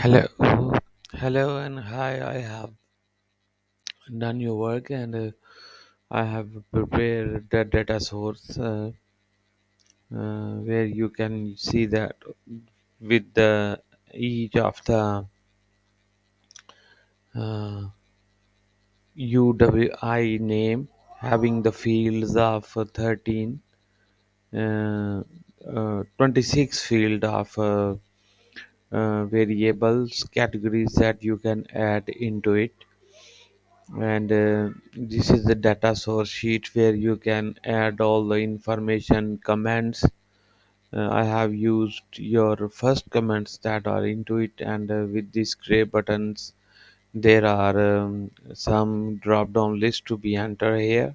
Hello, hello, and hi. I have done your work, and I have prepared the data source where you can see that with the each of the uh, UWI name having the fields of 13, 26 field of variables categories that you can add into it. And this is the data source sheet where you can add all the information comments. I have used your first comments that are into it, and with these gray buttons there are some drop down list to be entered here,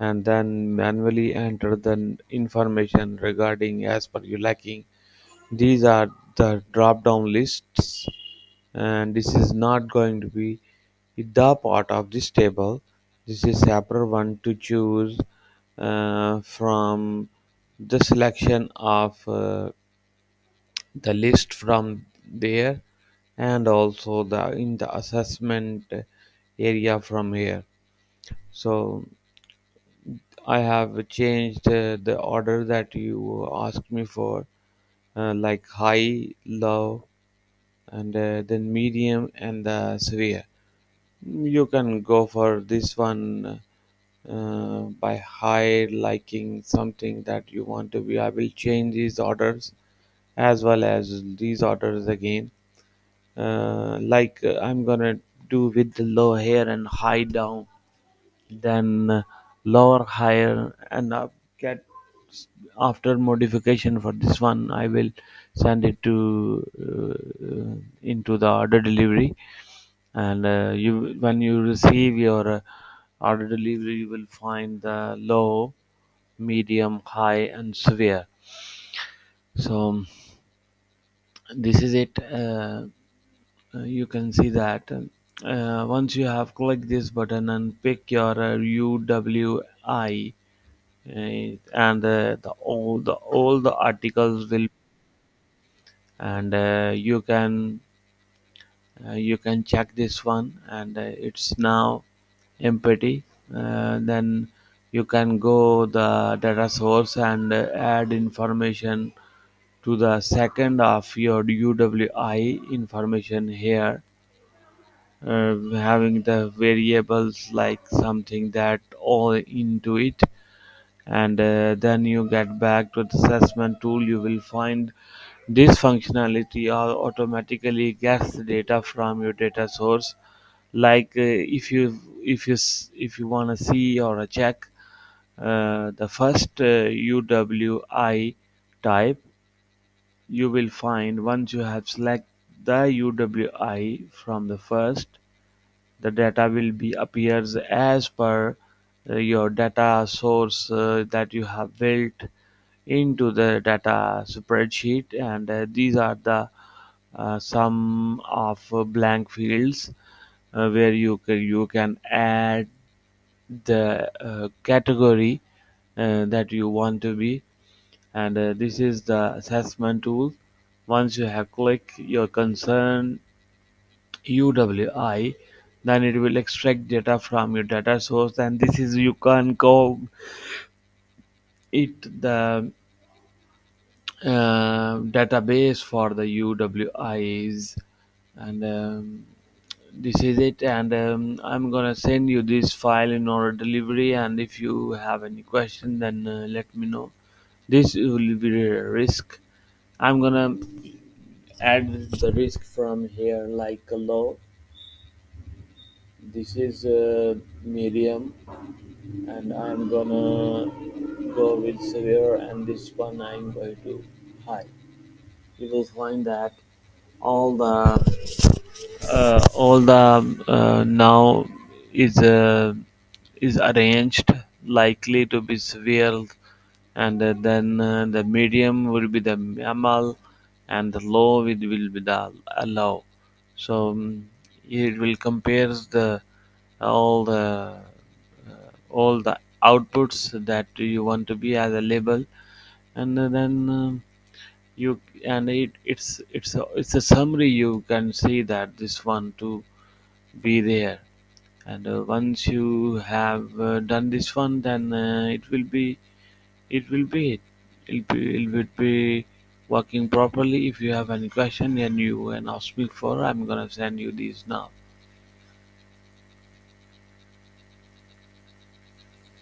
and then manually enter the information regarding as per you liking. These are the drop down lists, and this is not going to be the part of this table. This is separate one to choose from the selection of the list from there, and also the in the assessment area from here. So I have changed the order that you asked me for, like high, low, and then medium and the severe. You can go for this one by high liking something that you want to be. I will change these orders as well as these orders again. I'm gonna do with the low here and high down, then lower higher, and get after modification for this one. I will send it to into the order delivery, and you when you receive your order delivery, you will find the low, medium, high, and severe. So this is it. You can see that once you have clicked this button and pick your UWI, and all the articles will, and you can check this one, and it's now empty. Then you can go the data source and add information to the second of your UWI information here, having the variables like something that all into it, and then you get back to the assessment tool. You will find this functionality automatically gets the data from your data source. Like if you want to see or check the first UWI type, you will find once you have select the UWI from the first, the data will be appears as per your data source that you have built into the data spreadsheet, and these are the some of blank fields where you can add the category that you want to be, and this is the assessment tool. Once you have clicked your concern UWI, then it will extract data from your data source, and this is you can go it the database for the UWIs, and this is it. And I'm gonna send you this file in order delivery, and if you have any question, then let me know. This will be a risk. I'm gonna add the risk from here, like a low. This is medium, and I'm gonna go with severe, and this one I'm going to high. You will find that all the now is uh, is arranged likely to be severe, and then the medium will be the mammal, and the low will be the low. So it will compares the all the all the outputs that you want to be as a label, and then you and it's a summary. You can see that this one to be there, and once you have done this one, then it it will be working properly. If you have any question and you can ask me for, I'm gonna send you these now.